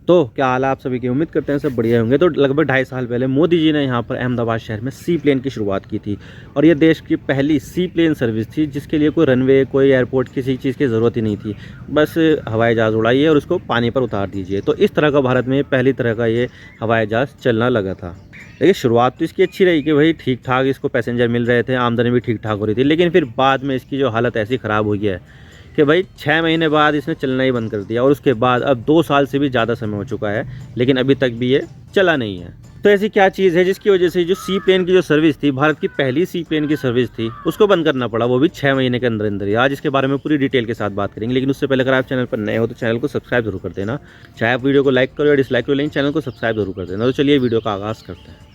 तो क्या हाल है आप सभी की, उम्मीद करते हैं सब बढ़िया होंगे। तो लगभग 2.5 साल पहले मोदी जी ने यहाँ पर अहमदाबाद शहर में सी प्लेन की शुरुआत की थी और ये देश की पहली सी प्लेन सर्विस थी जिसके लिए कोई रनवे, कोई एयरपोर्ट, किसी चीज़ की ज़रूरत ही नहीं थी। बस हवाई जहाज़ उड़ाइए और उसको पानी पर उतार दीजिए। तो इस तरह का भारत में पहली तरह का ये हवाई जहाज़ चलना लगा था। देखिए, शुरुआत तो इसकी अच्छी रही कि भाई ठीक ठाक इसको पैसेंजर मिल रहे थे, आमदनी भी ठीक ठाक हो रही थी। लेकिन फिर बाद में इसकी जो हालत ऐसी ख़राब हुई है कि भाई 6 महीने बाद इसने चलना ही बंद कर दिया और उसके बाद अब 2 साल से भी ज़्यादा समय हो चुका है, लेकिन अभी तक भी ये चला नहीं है। तो ऐसी क्या चीज़ है जिसकी वजह से जो सी प्लेन की जो सर्विस थी, भारत की पहली सी प्लेन की सर्विस थी, उसको बंद करना पड़ा, वो भी 6 महीने के अंदर अंदर ही। आज इसके बारे में पूरी डिटेल के साथ बात करेंगे, लेकिन उससे पहले अगर आप चैनल पर नए हो तो चैनल को सब्सक्राइब जरूर कर देना। चाहे आप वीडियो को लाइक करो या डिसलाइक करो, लेकिन चैनल को सब्सक्राइब जरूर कर देना। तो चलिए वीडियो का आगाज़ करते हैं।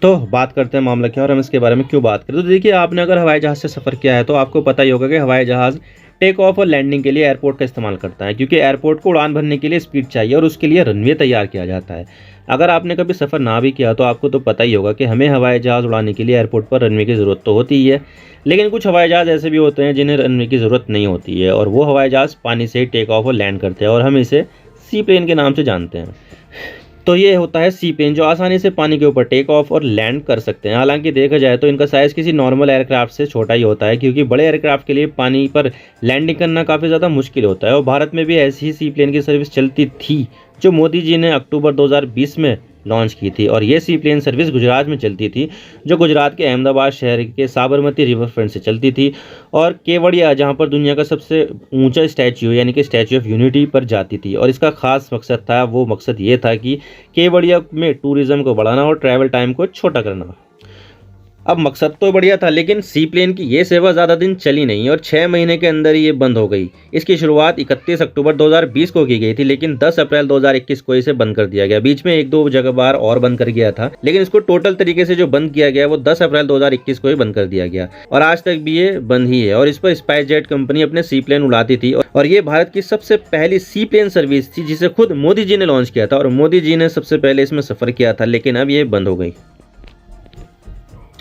तो बात करते हैं मामला क्या और हम इसके बारे में क्यों बात करें। तो देखिए, आपने अगर हवाई जहाज़ से सफ़र किया है तो आपको पता ही होगा कि हवाई जहाज़ टेक ऑफ और लैंडिंग के लिए एयरपोर्ट का इस्तेमाल करता है, क्योंकि एयरपोर्ट को उड़ान भरने के लिए स्पीड चाहिए और उसके लिए रनवे तैयार किया जाता है। अगर आपने कभी सफ़र ना भी किया तो आपको तो पता ही होगा कि हमें हवाई जहाज़ उड़ाने के लिए एयरपोर्ट पर रनवे की ज़रूरत तो होती ही है, लेकिन कुछ हवाई जहाज़ ऐसे भी होते हैं जिन्हें रनवे की ज़रूरत नहीं होती है और वो हवाई जहाज़ पानी से ही टेक ऑफ और लैंड करते हैं और हम इसे सी प्लेन के नाम से जानते हैं। तो ये होता है सी प्लेन, जो आसानी से पानी के ऊपर टेक ऑफ और लैंड कर सकते हैं। हालांकि देखा जाए तो इनका साइज़ किसी नॉर्मल एयरक्राफ्ट से छोटा ही होता है, क्योंकि बड़े एयरक्राफ्ट के लिए पानी पर लैंडिंग करना काफ़ी ज़्यादा मुश्किल होता है। और भारत में भी ऐसी ही सी प्लेन की सर्विस चलती थी, जो मोदी जी ने अक्टूबर 2020 में लॉन्च की थी। और ये सी प्लेन सर्विस गुजरात में चलती थी, जो गुजरात के अहमदाबाद शहर के साबरमती रिवर फ्रंट से चलती थी और केवड़िया, जहां पर दुनिया का सबसे ऊंचा स्टैच्यू यानी कि स्टैच्यू ऑफ यूनिटी पर जाती थी। और इसका खास मकसद था, वो मकसद ये था कि केवड़िया में टूरिज्म को बढ़ाना और ट्रैवल टाइम को छोटा करना। अब मकसद तो बढ़िया था, लेकिन सी प्लेन की ये सेवा ज़्यादा दिन चली नहीं और 6 महीने के अंदर ही ये बंद हो गई। इसकी शुरुआत 31 अक्टूबर 2020 को की गई थी, लेकिन 10 अप्रैल 2021 को इसे बंद कर दिया गया। बीच में 1-2 जगह बार और बंद कर गया था, लेकिन इसको टोटल तरीके से जो बंद किया गया वो 10 अप्रैल 2021 को ही बंद कर दिया गया और आज तक भी ये बंद ही है। और इस पर स्पाइस जेट कंपनी अपने सी प्लेन उड़ाती थी और ये भारत की सबसे पहली सी प्लेन सर्विस थी जिसे खुद मोदी जी ने लॉन्च किया था और मोदी जी ने सबसे पहले इसमें सफ़र किया था, लेकिन अब ये बंद हो गई।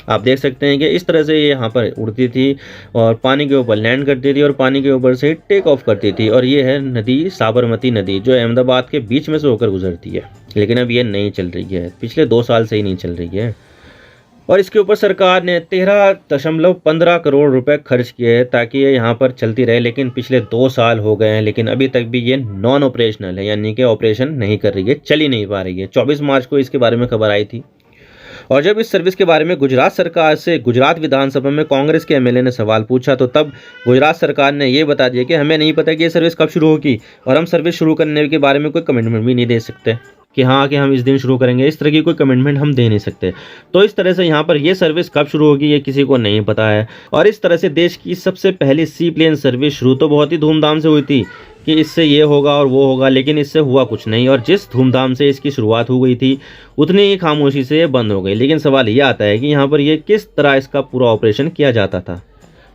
आप देख सकते हैं कि इस तरह से ये यहाँ पर उड़ती थी और पानी के ऊपर लैंड करती थी और पानी के ऊपर से टेक ऑफ करती थी। और ये है नदी, साबरमती नदी, जो अहमदाबाद के बीच में से होकर गुजरती है, लेकिन अब ये नहीं चल रही है, पिछले 2 साल से ही नहीं चल रही है। और इसके ऊपर सरकार ने 13.15 करोड़ रुपए खर्च किए हैं ताकि ये यहाँ पर चलती रहे, लेकिन पिछले 2 साल हो गए हैं, लेकिन अभी तक भी ये नॉन ऑपरेशनल है, यानी कि ऑपरेशन नहीं कर रही है, चल ही नहीं पा रही है। 24 मार्च को इसके बारे में खबर आई थी और जब इस सर्विस के बारे में गुजरात सरकार से गुजरात विधानसभा में कांग्रेस के एमएलए ने सवाल पूछा, तो तब गुजरात सरकार ने ये बता दिया कि हमें नहीं पता कि ये सर्विस कब शुरू होगी और हम सर्विस शुरू करने के बारे में कोई कमिटमेंट भी नहीं दे सकते कि हाँ कि हम इस दिन शुरू करेंगे। इस तरह की कोई कमिटमेंट हम दे नहीं सकते। तो इस तरह से यहाँ पर ये सर्विस कब शुरू होगी ये किसी को नहीं पता है। और इस तरह से देश की सबसे पहली सी प्लेन सर्विस शुरू तो बहुत ही धूमधाम से हुई थी कि इससे ये होगा और वो होगा, लेकिन इससे हुआ कुछ नहीं। और जिस धूमधाम से इसकी शुरुआत हो गई थी उतनी ही खामोशी से ये बंद हो गई। लेकिन सवाल ये आता है कि यहाँ पर ये किस तरह इसका पूरा ऑपरेशन किया जाता था।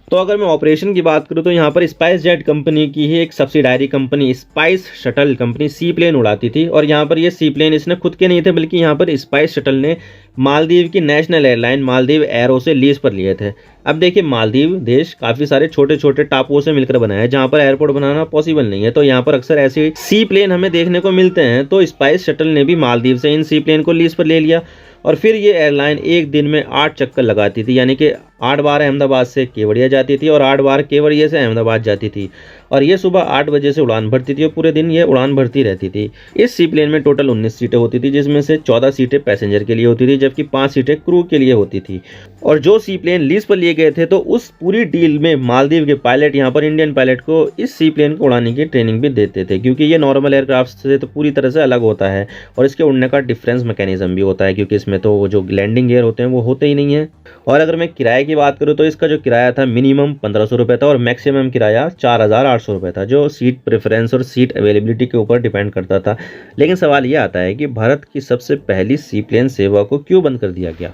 तो अगर मैं ऑपरेशन की बात करूं तो यहाँ पर स्पाइस जेट कंपनी की ही एक subsidiary company Spice Shuttle company sea plane उड़ाती थी। और यहाँ पर ये सी प्लेन इसने खुद के नहीं थे, बल्कि यहाँ पर स्पाइस शटल ने मालदीव की नेशनल एयरलाइन मालदीव एरो से लीज पर लिए थे। अब देखिए, मालदीव देश काफ़ी सारे छोटे छोटे टापुओं से मिलकर बना है जहाँ पर एयरपोर्ट बनाना पॉसिबल नहीं है, तो यहाँ पर अक्सर ऐसे सी प्लेन हमें देखने को मिलते हैं। तो स्पाइस शटल ने भी मालदीव से इन सी प्लेन को लीज पर ले लिया और फिर ये एयरलाइन एक दिन में 8 चक्कर लगाती थी, यानी कि 8 बार अहमदाबाद से केवड़िया जाती थी और 8 बार केवड़िया से अहमदाबाद जाती थी। और ये सुबह 8 बजे से उड़ान भरती थी और पूरे दिन ये उड़ान भरती रहती थी। इस सी प्लेन में टोटल 19 सीटें होती थी, जिसमें से 14 सीटें पैसेंजर के लिए होती थी, जबकि 5 सीटें क्रू के लिए होती थी। और जो सी प्लेन लीज पर लिए गए थे, तो उस पूरी डील में मालदीव के पायलट यहाँ पर इंडियन पायलट को इस सी प्लेन को उड़ाने की ट्रेनिंग भी देते थे, क्योंकि ये नॉर्मल एयरक्राफ्ट से तो पूरी तरह से अलग होता है और इसके उड़ने का डिफरेंस मैकेनिज्म भी होता है, क्योंकि इसमें तो जो लैंडिंग गियर होते हैं वो होते ही नहीं है। और अगर मैं किराए की बात करूँ तो इसका जो किराया था मिनिमम 1500 रुपये था और मैक्सिमम किराया 4800 रुपये था, जो सीट प्रेफरेंस और सीट अवेलेबिलिटी के ऊपर डिपेंड करता था। लेकिन सवाल ये आता है कि भारत की सबसे पहली सी प्लेन सेवा को क्यों बंद कर दिया गया।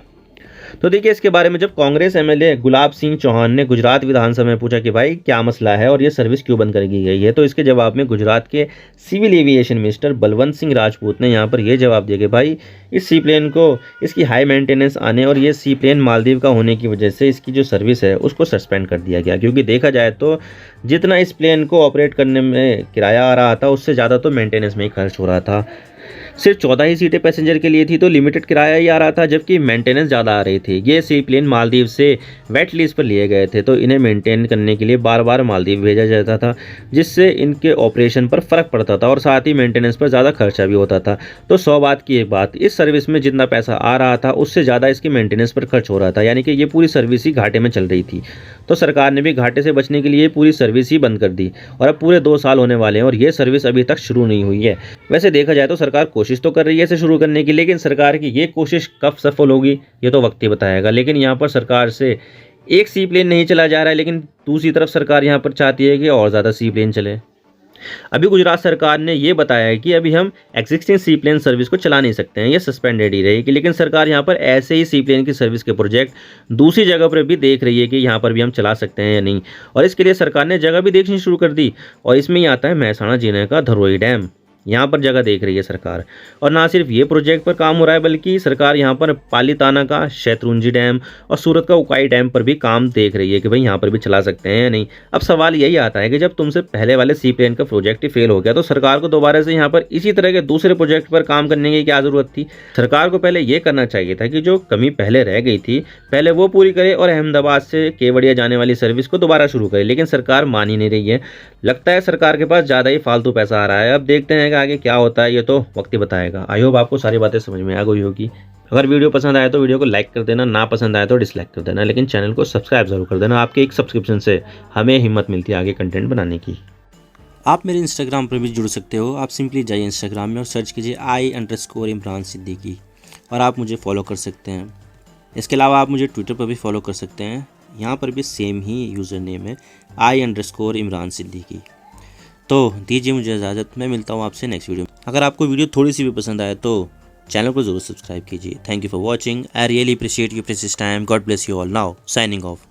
तो देखिए इसके बारे में जब कांग्रेस एमएलए गुलाब सिंह चौहान ने गुजरात विधानसभा में पूछा कि भाई क्या मसला है और ये सर्विस क्यों बंद कर दी गई है, तो इसके जवाब में गुजरात के civil aviation minister Balwant Singh Rajput ने यहाँ पर यह जवाब दिया कि भाई इस सी प्लेन को इसकी हाई मेंटेनेंस आने और ये सी प्लेन मालदीव का होने की वजह से इसकी जो सर्विस है उसको सस्पेंड कर दिया गया, क्योंकि देखा जाए तो जितना इस प्लेन को ऑपरेट करने में किराया आ रहा था उससे ज़्यादा तो मेंटेनेंस में ही खर्च हो रहा था। सिर्फ 14 ही सीटें पैसेंजर के लिए थी तो लिमिटेड किराया ही आ रहा था, जबकि मेंटेनेंस ज़्यादा आ रही थी। ये सी प्लेन मालदीव से वेट लीज पर लिए गए थे तो इन्हें मेंटेन करने के लिए बार बार मालदीव भेजा जाता था, जिससे इनके ऑपरेशन पर फ़र्क पड़ता था और साथ ही मेंटेनेंस पर ज़्यादा खर्चा भी होता था। तो 100 बात की एक बात, इस सर्विस में जितना पैसा आ रहा था उससे ज़्यादा इसकी मेंटेनेंस पर खर्च हो रहा था, यानी कि ये पूरी सर्विस ही घाटे में चल रही थी। तो सरकार ने भी घाटे से बचने के लिए पूरी सर्विस ही बंद कर दी और अब पूरे 2 साल होने वाले हैं और ये सर्विस अभी तक शुरू नहीं हुई है। वैसे देखा जाए तो सरकार कोशिश तो कर रही है इसे शुरू करने की, लेकिन सरकार की ये कोशिश कब सफल होगी ये तो वक्त ही बताएगा। लेकिन यहाँ पर सरकार से एक सी प्लेन नहीं चला जा रहा है, लेकिन दूसरी तरफ सरकार यहाँ पर चाहती है कि और ज़्यादा सी प्लेन चले। अभी गुजरात सरकार ने ये बताया है कि अभी हम एग्जिस्टिंग सी प्लेन सर्विस को चला नहीं सकते हैं, ये सस्पेंडेड ही रहेगी, लेकिन सरकार यहाँ पर ऐसे ही सी प्लेन की सर्विस के प्रोजेक्ट दूसरी जगह पर भी देख रही है कि यहाँ पर भी हम चला सकते हैं या नहीं, और इसके लिए सरकार ने जगह भी देखनी शुरू कर दी। और इसमें ही आता है महसाणा जिले का धरोई डैम, यहाँ पर जगह देख रही है सरकार। और ना सिर्फ ये प्रोजेक्ट पर काम हो रहा है बल्कि सरकार यहाँ पर पालीताना का शैत्रुंजी डैम और सूरत का उकाई डैम पर भी काम देख रही है कि भाई यहाँ पर भी चला सकते हैं या नहीं। अब सवाल यही आता है कि जब तुमसे पहले वाले सी प्लेन का प्रोजेक्ट ही फेल हो गया तो सरकार को दोबारा से यहाँ पर इसी तरह के दूसरे प्रोजेक्ट पर काम करने की क्या ज़रूरत थी। सरकार को पहले ये करना चाहिए था कि जो कमी पहले रह गई थी पहले वो पूरी करे और अहमदाबाद से केवड़िया जाने वाली सर्विस को दोबारा शुरू करे, लेकिन सरकार मान ही नहीं रही है। लगता है सरकार के पास ज़्यादा ही फालतू पैसा आ रहा है। अब देखते हैं आगे क्या होता है, ये तो वक्त ही बताएगा। आई होप आपको सारी बातें समझ में आ गई होगी। अगर वीडियो पसंद आए तो वीडियो को लाइक कर देना, ना पसंद आए तो डिसलाइक कर देना, लेकिन चैनल को सब्सक्राइब जरूर कर देना। आपके एक सब्सक्रिप्शन से हमें हिम्मत मिलती है आगे कंटेंट बनाने की। आप मेरे इंस्टाग्राम पर भी जुड़ सकते हो। आप सिंपली जाइए इंस्टाग्राम में और सर्च कीजिए I_Imran Siddiqui और आप मुझे फॉलो कर सकते हैं। इसके अलावा आप मुझे ट्विटर पर भी फॉलो कर सकते हैं, यहाँ पर भी सेम ही यूज़र नेम है I_Imran Siddiqui। तो दीजिए मुझे इजाज़त, मैं मिलता हूँ आपसे नेक्स्ट वीडियो में। अगर आपको वीडियो थोड़ी सी भी पसंद आए तो चैनल को ज़रूर सब्सक्राइब कीजिए। Thank you for watching. I really appreciate your precious time. God bless you all. Now signing off.